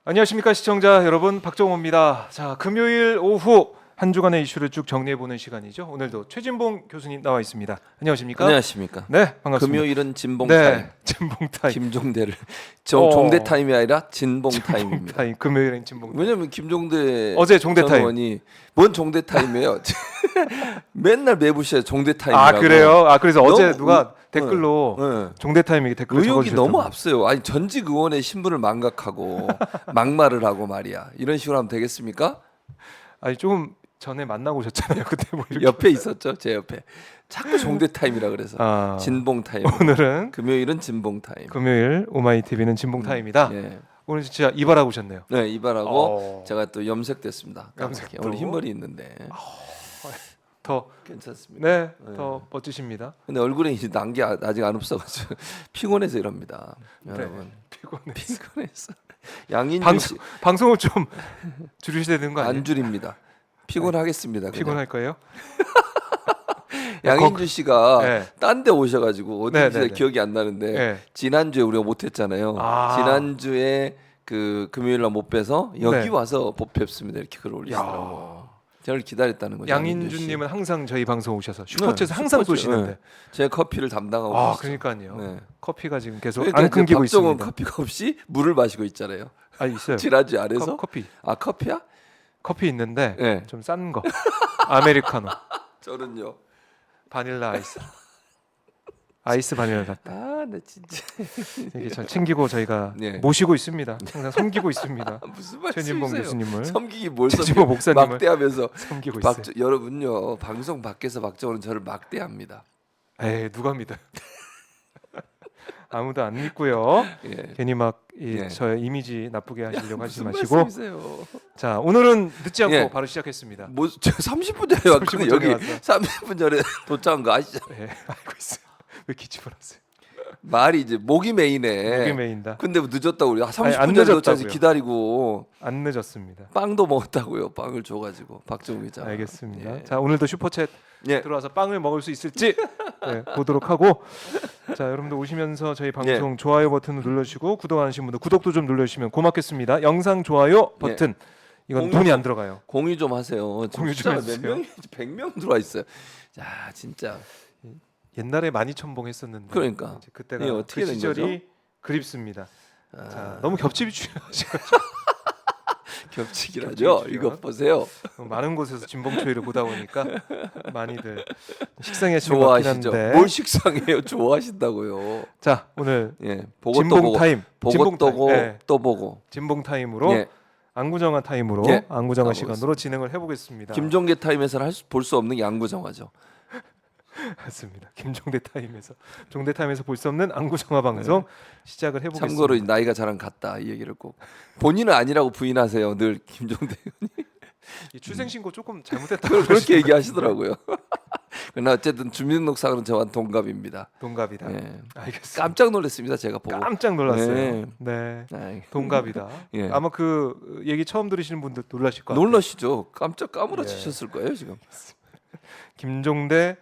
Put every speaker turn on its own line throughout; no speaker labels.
안녕하십니까 시청자 여러분, 박정호입니다. 자, 금요일 오후 한 주간의 이슈를 쭉 정리해보는 시간이죠. 오늘도 최진봉 교수님 나와 있습니다. 안녕하십니까?
안녕하십니까?
네, 반갑습니다.
금요일은 진봉
네,
타임.
진봉 타임.
김종대를 종대 타임이 아니라 진봉 타임입니다.
타임. 금요일은 진봉 타임.
왜냐면 김종대
어제 종대
전
타임.
의원이 뭔 종대 타임이에요? 맨날 매부시에 종대 타임이라고.
아, 그래요? 아, 그래서 어제
너무
누가 댓글로
네.
종대 타임이게 댓글
의욕이
적어주셨다고.
너무 앞서요. 아니 전직 의원의 신분을 망각하고 막말을 하고 말이야. 이런 식으로 하면 되겠습니까?
아니 조금 전에 만나고 오셨잖아요. 그때 뭐 이렇게
옆에 있었죠, 제 옆에. 자꾸 종대 타임이라 그래서 진봉 타임.
오늘은
금요일은 진봉 타임.
금요일 오마이 TV는 진봉 타임이다.
예.
오늘 진짜 이발하고 오셨네요.
네, 이발하고 제가 또 염색됐습니다.
염색도.
오늘 흰머리 있는데
더
괜찮습니다.
네, 더 멋지십니다.
근데 얼굴에 이제 난게 아직 안 없어가지고 피곤해서 이럽니다. 여러분 피곤해서 양인준 씨
방송을 좀 줄이셔야 되는 거 아니에요?
안 줄입니다. 피곤하겠습니다. 그냥.
피곤할 거예요?
양인준 씨가
네.
딴 데 오셔가지고 어딘지
네, 네.
기억이 안 나는데
네.
지난주에 우리가 못했잖아요.
아.
지난주에 그 금요일날 못 빼서 여기
네.
와서 못 뵙습니다. 이렇게 글을 올리시더라고요. 저를 기다렸다는 거죠.
양인준님은 항상 저희 방송 오셔서 슈퍼챗에서 항상
슈퍼챗,
쏘시는데.
네. 제 커피를 담당하고
아,
계시죠.
그러니까요.
네.
커피가 지금 계속
그러니까
안
이제
끊기고
박정은
있습니다.
커피가 없이 물을 마시고 있잖아요.
아, 있어요.
지난주 안에서
커피.
아 커피야?
커피 있는데
네.
좀 싼 거. 아메리카노,
저는요.
바닐라 아이스. 아이스 바닐라 라떼.
아, 나 진짜
이렇게 잘 챙기고 저희가
네.
모시고 있습니다. 항상 섬기고 있습니다.
무슨
최진봉
말씀이세요?
교수님을
섬기기 뭘
최진봉 목사님을
막대하면서
섬기고 있어요.
여러분요 방송 밖에서 박정호는 저를 막대합니다.
에이, 누가 믿어요? 아무도 안 믿고요.
예.
괜히 막
예.
저의 이미지 나쁘게 하시려고 하지
무슨
마시고.
말씀이세요?
자, 오늘은 늦지 않고
예.
바로 시작했습니다.
저 30분 전에 왔거든요.
30분 전에
여기
왔어요.
30분 전에 도착한 거 아시죠?
네, 알고 있어요. 왜 기집어놨어요?
말이 이제 목이 메이네.
목이 메인다.
근데 뭐 늦었다고 우리 30분
안
전에 도착해서
늦었다고요.
기다리고
안 늦었습니다.
빵도 먹었다고요. 빵을 줘가지고 박정우 기자.
알겠습니다.
예.
자, 오늘도 슈퍼챗
예.
들어와서 빵을 먹을 수 있을지 네, 보도록 하고, 자, 여러분들 오시면서 저희 방송 좋아요 버튼을 눌러주시고 구독 안 하신 분들 구독도 좀 눌러주시면 고맙겠습니다. 영상 좋아요 버튼 이건
공유
돈이
좀-
안 들어가요.
공유 좀 하세요.
공유 좀
진짜
해주세요.
몇 명이 100명 들어와 있어요. 야 진짜
옛날에 많이 첨봉했었는데
그러니까.
이제 그때가
이게 어떻게
그
된
시절이
거죠?
그립습니다.
아,
자, 너무 겹치기 주셔가지고
겹치기라죠.
겹치기
이거
주죠.
보세요.
많은 곳에서 진봉초이를 보다 보니까 많이들 식상해하시는 것 같긴
좋아하시죠.
한데.
뭘 식상해요? 좋아하신다고요.
자, 오늘
예, 보고 또
진봉
보고
타임,
보고
진봉
또
타임.
보고
네.
또 보고.
진봉 타임으로
예.
안구정화 타임으로
예,
안구정화
가보겠습니다.
시간으로 진행을 해보겠습니다.
김종계 타임에서는 볼 수 없는 게 안구정화죠.
맞습니다. 김종대 타임에서 종대 타임에서 볼 수 없는 안구정화 방송 시작을 해보겠습니다.
참고로 나이가 저랑 같다 이 얘기를 꼭 본인은 아니라고 부인하세요. 늘 김종대
이 출생신고 조금 잘못했다고
그렇게 얘기하시더라고요. 그러나 어쨌든 주민등록상으로는 저와 동갑입니다.
동갑이다.
예.
알겠습니다.
깜짝 놀랐습니다. 제가 보고.
깜짝 놀랐어요.
네.
네.
아이,
동갑이다.
예.
아마 그 얘기 처음 들으시는 분들 놀라실 것 같아요.
놀라시죠? 깜짝
예.
까무러치셨을 거예요 지금.
김종대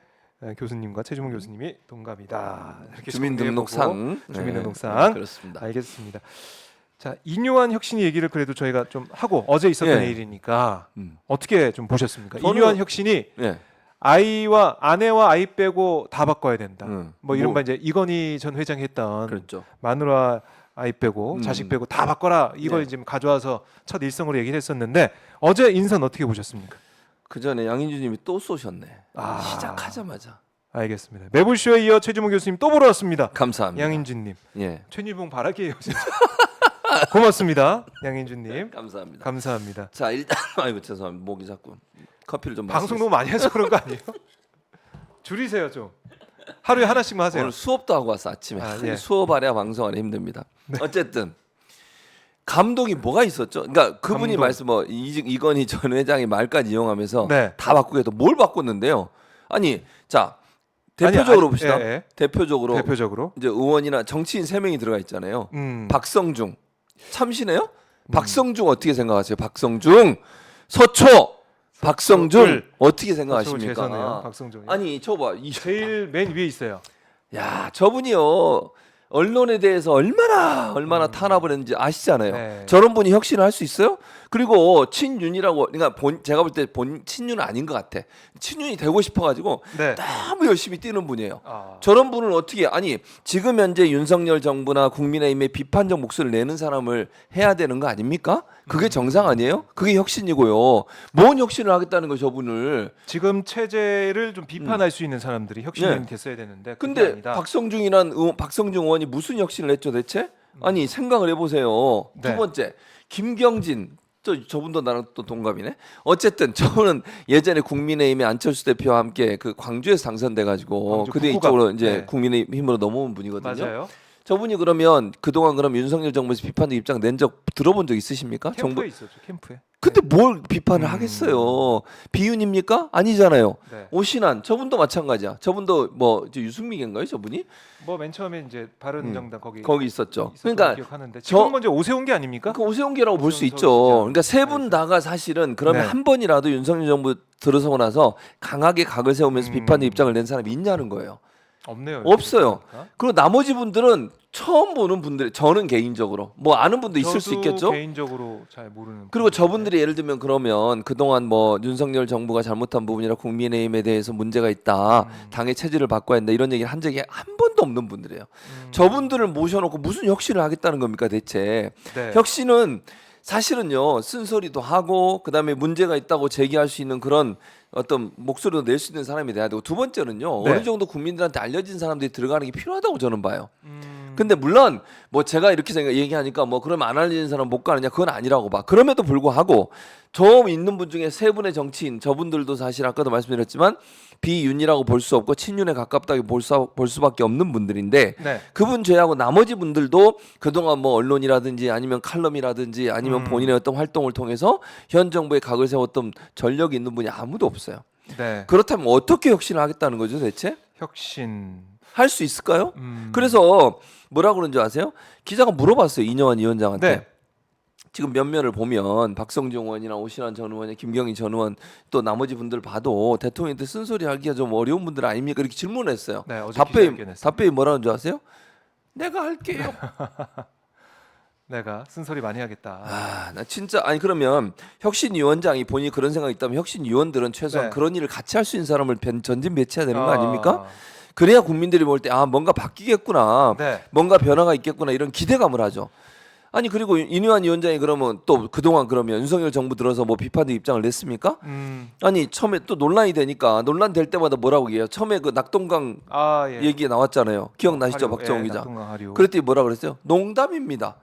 교수님과 최주문 교수님이 동갑이다. 이렇게
주민등록상.
정리해보고, 주민등록상.
네, 그렇습니다.
알겠습니다. 자, 인요한 혁신이 얘기를 그래도 저희가 좀 하고 어제 있었던
예.
일이니까
음.
어떻게 좀 보셨습니까?
저는-
인요한 혁신이
예.
아이와 아내와 아이 빼고 다 바꿔야 된다.
음.
뭐 이른바 이제 이건희 전 회장이 했던
그렇죠.
마누라 아이 빼고 자식 빼고 다 바꿔라 이걸
네.
지금 가져와서 첫 일성으로 얘기를 했었는데 어제 인선 어떻게 보셨습니까?
그 전에 양인주님이 또 쏘셨네.
아.
시작하자마자.
알겠습니다. 매불쇼에 이어 최주문 교수님 또 보러 왔습니다.
감사합니다.
양인준님,
예.
최니봉 바라기예요 진짜. 고맙습니다, 양인준님.
감사합니다.
감사합니다.
자 일단 아이고 죄송합니다. 목이 자꾸 커피를 좀
방송
마시겠습니다.
너무 많이 해서 그런 거 아니에요? 줄이세요 좀. 하루에 하나씩만 하세요.
오늘 수업도 하고 왔어 아침에.
아, 예.
수업 하랴 방송하랴 힘듭니다. 어쨌든 감동이 뭐가 있었죠? 그러니까 그분이
감동.
말씀 뭐 이건희 전 회장이 말까지 이용하면서
네.
다 바꾸겠다. 뭘 바꿨는데요? 아니 자
아니,
대표적으로
아니,
봅시다.
예, 예.
대표적으로
대표적으로.
이제 의원이나 정치인 3명이 들어가 있잖아요. 박성중 참신해요? 박성중 어떻게 생각하세요? 박성중 서초 박성중
서초를.
어떻게
최선해요,
생각하십니까?
박성중.
아니 저봐
제일 맨 위에 있어요.
야 저분이요 언론에 대해서 얼마나 탄압을 했는지 아시잖아요.
네.
저런 분이 혁신을 할 수 있어요? 그리고 친윤이라고 그러니까 제가 볼 때 친윤은 아닌 것 같아. 친윤이 되고 싶어가지고
네.
너무 열심히 뛰는 분이에요.
아.
저런 분을 어떻게 아니 지금 현재 윤석열 정부나 국민의힘에 비판적 목소리를 내는 사람을 해야 되는 거 아닙니까? 그게 정상 아니에요? 그게 혁신이고요. 뭔 혁신을 하겠다는 거 저분을.
지금 체제를 좀 비판할 수 있는 사람들이 혁신이
네.
됐어야 되는데 그게
근데
아니다.
박성중 의원이 무슨 혁신을 했죠 대체? 아니 생각을 해보세요.
네.
두 번째 김경진 저분도 나랑 또 동갑이네. 어쨌든 저분은 예전에 국민의힘의 안철수 대표와 함께 그 광주에서 당선돼가지고
광주
그때
북구가.
이쪽으로 이제
네.
국민의힘으로 넘어온 분이거든요.
맞아요.
저분이 그러면 그동안 그럼 윤석열 정부에서 비판적 입장 낸 적 들어본 적 있으십니까?
캠프에 있었죠. 캠프에.
근데 뭘 비판을 하겠어요? 비윤입니까? 아니잖아요.
네.
오신환 저분도 마찬가지야. 저분도 뭐 이제 유승민인가요, 저분이?
뭐 맨 처음에 이제 바른정당 거기
있었죠.
있었던
그러니까
기억하는데 지금 먼저 오세훈 게 아닙니까?
그 오세훈계라고 볼 수
오세훈
있죠.
서울시장.
그러니까 세 분 다가 사실은 그러면
네.
한 번이라도 윤석열 정부 들어서고 나서 강하게 각을 세우면서 비판의 입장을 낸 사람이 있냐는 거예요.
없네요.
없어요.
보니까.
그리고 나머지 분들은 처음 보는 분들, 저는 개인적으로 뭐 아는 분도 있을 수
저도
있겠죠.
개인적으로 잘 모르는.
그리고 저분들이 예를 들면 그러면 그동안 뭐 윤석열 정부가 잘못한 부분이나 국민의힘에 대해서 문제가 있다. 당의 체질을 바꿔야 한다. 이런 얘기를 한 적이 한 번도 없는 분들이에요. 저분들을 모셔놓고 무슨 혁신을 하겠다는 겁니까 대체.
네.
혁신은 사실은요 쓴소리도 하고 그다음에 문제가 있다고 제기할 수 있는 그런 어떤 목소리도 낼 수 있는 사람이 돼야 되고 두 번째는요
네.
어느 정도 국민들한테 알려진 사람들이 들어가는 게 필요하다고 저는 봐요. 근데 물론 뭐 제가 이렇게 얘기하니까 뭐 그러면 안 알려진 사람 못 가느냐 그건 아니라고 봐. 그럼에도 불구하고 저 있는 분 중에 세 분의 정치인 저분들도 사실 아까도 말씀드렸지만 비윤이라고 볼 수 없고 친윤에 가깝다고 볼 수밖에 없는 분들인데
네.
그분 제외하고 나머지 분들도 그동안 뭐 언론이라든지 아니면 칼럼이라든지 아니면 본인의 어떤 활동을 통해서 현 정부의 각을 세웠던 전력이 있는 분이 아무도 없어요.
네.
그렇다면 어떻게 혁신을 하겠다는 거죠 대체?
혁신.
할 수 있을까요? 그래서 뭐라 그런지 아세요? 기자가 물어봤어요 이ño한 위원장한테.
네.
지금 면면을 보면 박성중 의원이나 오신환 전 의원, 김경희 전 의원 또 나머지 분들 봐도 대통령한테 쓴소리 하기가 좀 어려운 분들 아닙니까? 이렇게 질문을 했어요.
네, 어제 기자회견 했습니다.
답변이 뭐라는 줄 아세요? 내가 할게요.
내가 쓴소리 많이 하겠다.
아, 나 진짜 아니 그러면 혁신위원장이 본인이 그런 생각이 있다면 혁신위원들은 최소한
네.
그런 일을 같이 할 수 있는 사람을 전진 배치해야 되는 거 아닙니까? 그래야 국민들이 볼 때 아 뭔가 바뀌겠구나,
네.
뭔가 변화가 있겠구나 이런 기대감을 하죠. 아니 그리고 이ño한 위원장이 그러면 또 그동안 그러면 윤석열 정부 들어서 뭐 비판의 입장을 냈습니까? 아니 처음에 또 논란이 되니까 논란 될 때마다 뭐라고 얘기해요? 처음에 그 낙동강
예.
얘기 나왔잖아요. 기억나시죠,
하류,
박정우
예,
기자?
낙동강 하류.
그랬더니 뭐라 그랬어요? 농담입니다.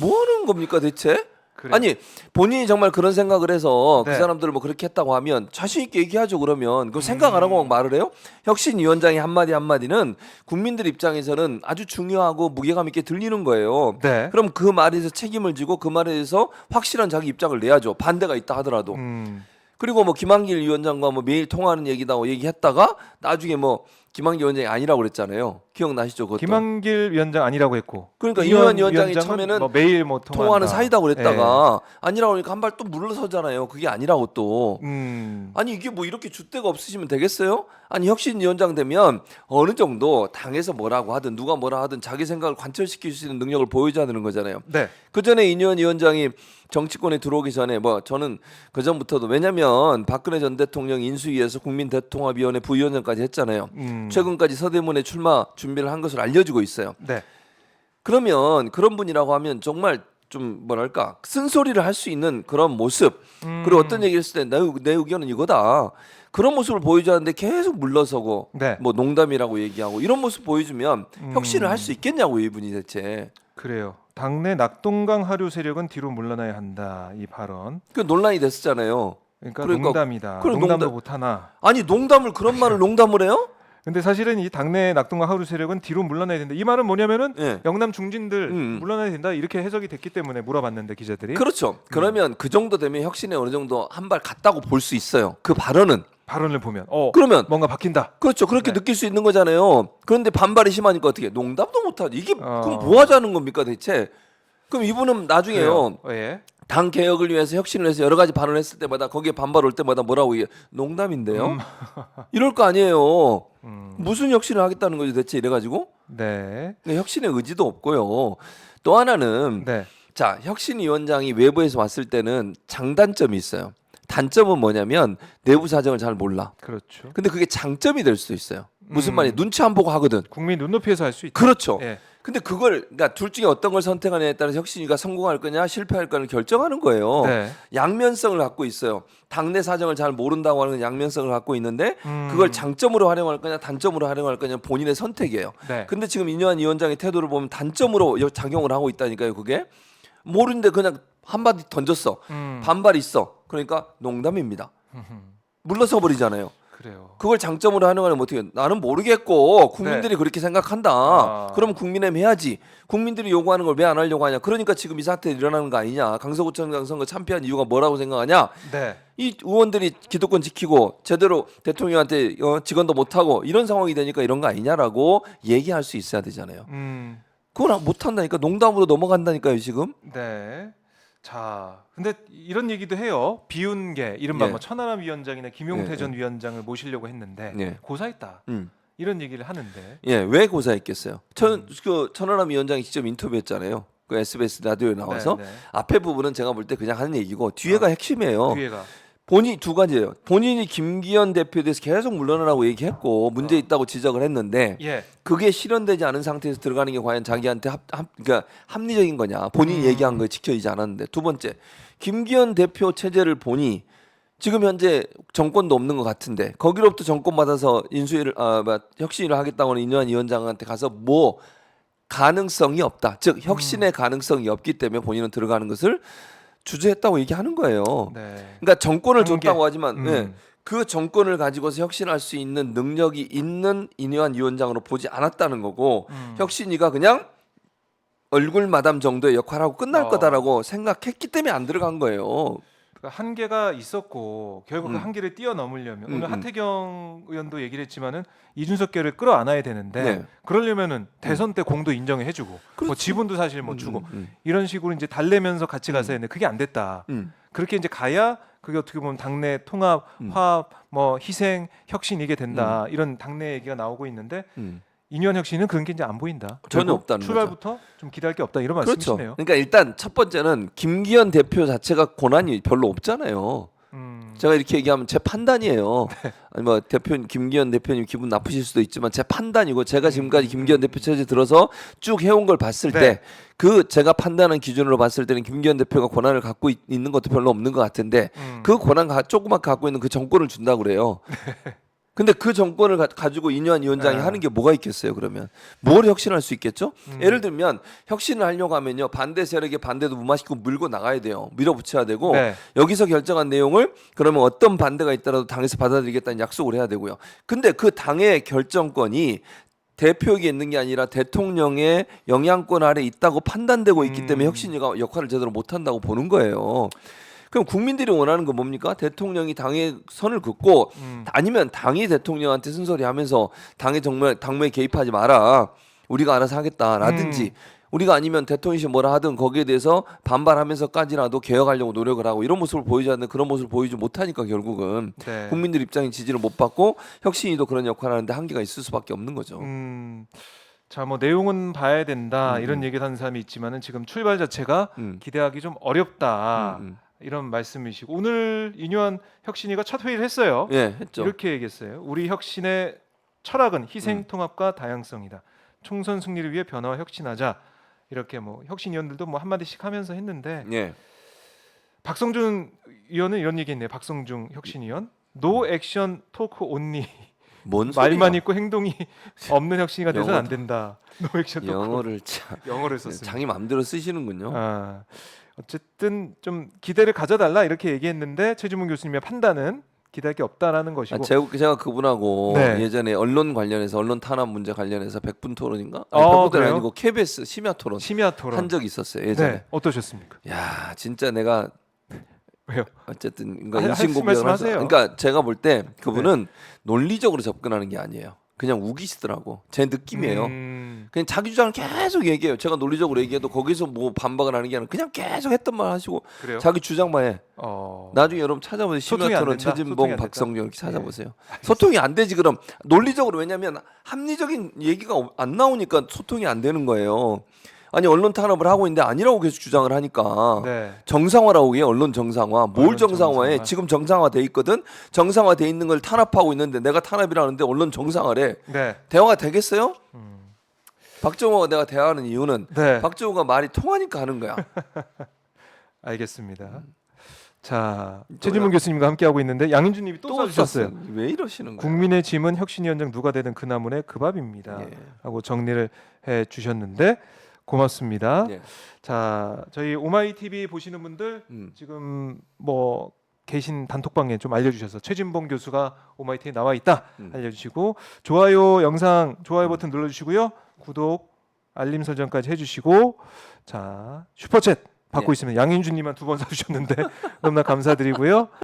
뭐 하는 겁니까 대체?
그래요.
아니 본인이 정말 그런 생각을 해서
네.
그 사람들 뭐 그렇게 했다고 하면 자신 있게 얘기하죠. 그러면 그 생각 안 하고 막 말을 해요? 혁신위원장의 한마디 한마디는 국민들 입장에서는 아주 중요하고 무게감 있게 들리는 거예요.
네.
그럼 그 말에 대해서 책임을 지고 그 말에 대해서 확실한 자기 입장을 내야죠. 반대가 있다 하더라도. 그리고 뭐 김한길 위원장과 뭐 매일 통화하는 얘기다고 얘기했다가 나중에 뭐 김한길 위원장이 아니라고 그랬잖아요. 기억나시죠? 그것도.
김한길 위원장 아니라고 했고.
그러니까
이ño한
이ño한 위원장이
위원장은
처음에는
뭐 매일 뭐
통화하는 사이다고 그랬다가
예.
아니라고 하니까 한 발 또 물러서잖아요. 그게 아니라고 또.
음.
아니 이게 뭐 이렇게 줏대가 없으시면 되겠어요? 아니 혁신위원장 되면 어느 정도 당에서 뭐라고 하든 누가 뭐라 하든 자기 생각을 관철시킬 수 있는 능력을 보여줘야 되는 거잖아요.
네.
그 전에 이ño한 위원장이 정치권에 들어오기 전에 뭐 저는 그 전부터도 왜냐면 박근혜 전 대통령 인수위에서 국민대통합위원회 부위원장까지 했잖아요. 최근까지 서대문에 출마 준비를 한 것으로 알려지고 있어요.
네.
그러면 그런 분이라고 하면 정말 좀 뭐랄까 쓴소리를 할 수 있는 그런 모습 그리고 어떤 얘기를 했을 때 내 의견은 이거다 그런 모습을 보여주는데 계속 물러서고
네.
뭐 농담이라고 얘기하고 이런 모습 보여주면 혁신을 할 수 있겠냐고 이분이 대체.
그래요. 당내 낙동강 하류 세력은 뒤로 물러나야 한다. 이 발언.
그 논란이 됐었잖아요.
그러니까
그러니까
농담이다.
그래,
농담도
농담.
못 하나.
아니 농담을 그런 말을 농담을 해요?
근데 사실은 이 당내 낙동강 하류 세력은 뒤로 물러나야 된다. 이 말은 뭐냐면은
예.
영남 중진들
음.
물러나야 된다. 이렇게 해석이 됐기 때문에 물어봤는데 기자들이.
그렇죠. 그러면 그 정도 되면 혁신에 어느 정도 한 발 갔다고 볼 수 있어요. 그 발언은.
발언을 보면
그러면
뭔가 바뀐다.
그렇죠. 그렇게
네.
느낄 수 있는 거잖아요. 그런데 반발이 심하니까 어떻게 농담도 못하지. 이게 그럼 뭐 하자는 겁니까 대체? 그럼 이분은 나중에요.
그래요. 예.
당 개혁을 위해서 혁신을 해서 여러 가지 발언을 했을 때마다 거기에 반발 올 때마다 뭐라고 얘기해? 농담인데요. 이럴 거 아니에요. 무슨 혁신을 하겠다는 거죠 대체 이래가지고.
네.
근데 혁신의 의지도 없고요. 또 하나는
네.
자, 혁신위원장이 외부에서 왔을 때는 장단점이 있어요. 단점은 뭐냐면 내부 사정을 잘 몰라.
그렇죠.
근데 그게 장점이 될 수도 있어요. 무슨
음.
말이야? 눈치 안 보고 하거든.
국민 눈높이에서 할 수 있다.
그렇죠.
예.
근데 그걸 그러니까 둘 중에 어떤 걸 선택하느냐에 따라서 혁신위가 성공할 거냐 실패할 거냐를 결정하는 거예요.
네.
양면성을 갖고 있어요. 당내 사정을 잘 모른다고 하는 양면성을 갖고 있는데
음.
그걸 장점으로 활용할 거냐 단점으로 활용할 거냐 본인의 선택이에요.
네.
근데 지금 이뇨한 위원장의 태도를 보면 단점으로 작용을 하고 있다니까요. 그게 모르는데 그냥 한마디 던졌어. 반발 있어. 그러니까 농담입니다. 물러서 버리잖아요.
그래요.
그걸 장점으로 활용하면 어떻게 나는 모르겠고 국민들이
네.
그렇게 생각한다.
아.
그럼 국민의힘 해야지. 국민들이 요구하는 걸 왜 안 하려고 하냐. 그러니까 지금 이 사태 일어나는 거 아니냐. 강서구청 선거 참패한 이유가 뭐라고 생각하냐.
네.
이 의원들이 기득권 지키고 제대로 대통령한테 직언도 못하고 이런 상황이 되니까 이런 거 아니냐라고 얘기할 수 있어야 되잖아요. 그걸 못한다니까. 농담으로 넘어간다니까요 지금.
네. 자, 근데 이런 얘기도 해요. 비운 게 이른바
예.
뭐 천하람 위원장이나 김용태
예,
전 위원장을 모시려고 했는데
예.
고사했다. 이런 얘기를 하는데.
예, 왜 고사했겠어요? 그 천하람 위원장이 직접 인터뷰했잖아요. 그 SBS 라디오에 나와서
네, 네.
앞에 부분은 제가 볼 때 그냥 하는 얘기고 뒤에가 핵심이에요.
뒤에가.
본인 두 가지예요. 본인이 김기현 대표에 대해서 계속 물러나라고 얘기했고 문제 있다고 지적을 했는데
예.
그게 실현되지 않은 상태에서 들어가는 게 과연 자기한테 그러니까 합리적인 거냐? 본인이 얘기한 거에 지켜지지 않았는데 두 번째 김기현 대표 체제를 보니 지금 현재 정권도 없는 것 같은데 거기로부터 정권 받아서 혁신을 하겠다고 하는 이뇨한 위원장한테 가서 뭐 가능성이 없다. 즉 혁신의 가능성이 없기 때문에 본인은 들어가는 것을 주저했다고 얘기하는 거예요.
네.
그러니까 정권을
한계.
줬다고 하지만 예, 그 정권을 가지고서 혁신할 수 있는 능력이 있는 이뇨한 위원장으로 보지 않았다는 거고 혁신위가 그냥 얼굴 마담 정도의 역할하고 끝날 거다라고 생각했기 때문에 안 들어간 거예요.
그러니까 한계가 있었고 결국 그 한계를 뛰어넘으려면 오늘 하태경 의원도 얘기를 했지만은 이준석계를 끌어안아야 되는데
네.
그러려면은 대선 때 공도 인정해주고 뭐
그렇지.
지분도 사실 뭐 주고 이런 식으로 이제 달래면서 같이 가서 했는데 그게 안 됐다. 그렇게 이제 가야 그게 어떻게 보면 당내 통합, 화합, 뭐 희생, 혁신 이게 된다 이런 당내 얘기가 나오고 있는데 이뇨한 혁신은 그런 게 이제 안 보인다.
전혀
결국
없다는
출발부터 좀 기대할 게 없다 이런
그렇죠.
말씀이시네요.
그러니까 일단 첫 번째는 김기현 대표 자체가 권한이 별로 없잖아요. 제가 이렇게 얘기하면 제 판단이에요. 아니 뭐 김기현 대표님 기분 나쁘실 수도 있지만 제 판단이고 제가 지금까지 김기현 대표 체제 들어서 쭉 해온 걸 봤을
네.
때 그 제가 판단한 기준으로 봤을 때는 김기현 대표가 권한을 갖고 있는 것도 별로 없는 것 같은데 그 권한 조그맣게 갖고 있는 그 정권을 준다 그래요. 근데 그 정권을 가지고 이뇨한 위원장이
네.
하는 게 뭐가 있겠어요? 그러면 뭘 혁신할 수 있겠죠? 예를 들면 혁신을 하려고 하면요 반대 세력의 반대도 무마시키고 밀고 나가야 돼요. 밀어붙여야 되고
네.
여기서 결정한 내용을 그러면 어떤 반대가 있더라도 당에서 받아들이겠다는 약속을 해야 되고요. 근데 그 당의 결정권이 대표에게 있는 게 아니라 대통령의 영향권 아래 있다고 판단되고 있기 때문에 혁신위가 역할을 제대로 못한다고 보는 거예요. 그럼 국민들이 원하는 건 뭡니까? 대통령이 당의 선을 긋고 아니면 당이 대통령한테 쓴소리하면서 당무에 개입하지 마라. 우리가 알아서 하겠다라든지 우리가 아니면 대통령이 뭐라 하든 거기에 대해서 반발하면서까지라도 개혁하려고 노력을 하고 이런 모습을 보이지 않는 그런 모습을 보이지 못하니까 결국은
네.
국민들 입장의 지지를 못 받고 혁신위도 그런 역할을 하는데 한계가 있을 수밖에 없는 거죠.
자, 뭐 내용은 봐야 된다 이런 얘기를 하는 사람이 있지만은 지금 출발 자체가 기대하기 좀 어렵다 이런 말씀이시고 오늘 이뇨한 혁신위가 첫 회의를 했어요.
예, 했죠.
이렇게 얘기했어요. 우리 혁신의 철학은 희생, 통합과 다양성이다. 총선 승리를 위해 변화와 혁신하자. 이렇게 뭐 혁신위원들도 뭐 한마디씩 하면서 했는데
예.
박성준 의원은 이런 얘기했네요. 박성중 혁신위원 노 액션 토크 온리
뭔
말만
소리야?
있고 행동이 없는 혁신이가 돼서는 안 된다. 노 액션 토크
영어를 참
영어를 썼습니다.
자기 마음대로 쓰시는군요.
아, 어쨌든 좀 기대를 가져달라 이렇게 얘기했는데 최주문 교수님의 판단은 기대할 게 없다라는 것이고.
제가 그분하고
네.
예전에 언론 관련해서 언론 탄압 문제 관련해서 100분 토론인가?
아,
100분 토론
그래요?
아니고 KBS 심야 토론
심야 토론
한 적이 있었어요. 예전에.
네, 어떠셨습니까?
야, 진짜 내가
왜요?
어쨌든 그러니까
하실
인신공격을
말씀
해서
하세요.
그러니까 제가 볼 때 그분은 논리적으로 접근하는 게 아니에요. 그냥 우기시더라고. 제 느낌이에요. 그냥 자기 주장을 계속 얘기해요. 제가 논리적으로 얘기해도 거기서 뭐 반박을 하는 게 아니라 그냥 계속 했던 말 하시고
그래요?
자기 주장만 해. 나중에 여러분 찾아보세요.
소통이 안
심야토론
된다? 소통이
최진봉,
안
박성준 이렇게
됐다?
찾아보세요. 소통이 안 되지 그럼 논리적으로 왜냐하면 합리적인 얘기가 안 나오니까 소통이 안 되는 거예요. 아니 언론 탄압을 하고 있는데 아니라고 계속 주장을 하니까
네.
정상화라고 해요. 언론 정상화. 뭘
언론
정상화해?
정상화.
지금 정상화돼 있거든. 정상화돼 있는 걸 탄압하고 있는데 내가 탄압이라는데 언론 정상화래.
네.
대화가 되겠어요? 박정호가 내가 대화하는 이유는
네.
박정호가 말이 통하니까 하는 거야.
알겠습니다. 자, 최진문 교수님과 함께 하고 있는데 양인주님이 또 써주셨어요.
썼어요. 왜 이러시는 거예요?
국민의 짐은 혁신위원장 누가 되든 그 나무의 그 밥입니다.
예.
하고 정리를 해 주셨는데 고맙습니다.
예.
자, 저희 오마이 TV 보시는 분들 지금 뭐 계신 단톡방에 좀 알려주셔서 최진봉 교수가 오마이 TV에 나와 있다 알려주시고 좋아요 영상 좋아요 버튼 눌러주시고요 구독 알림 설정까지 해주시고 자 슈퍼챗 받고
예.
있습니다. 양인주님만 2번 사주셨는데 너무나 감사드리고요.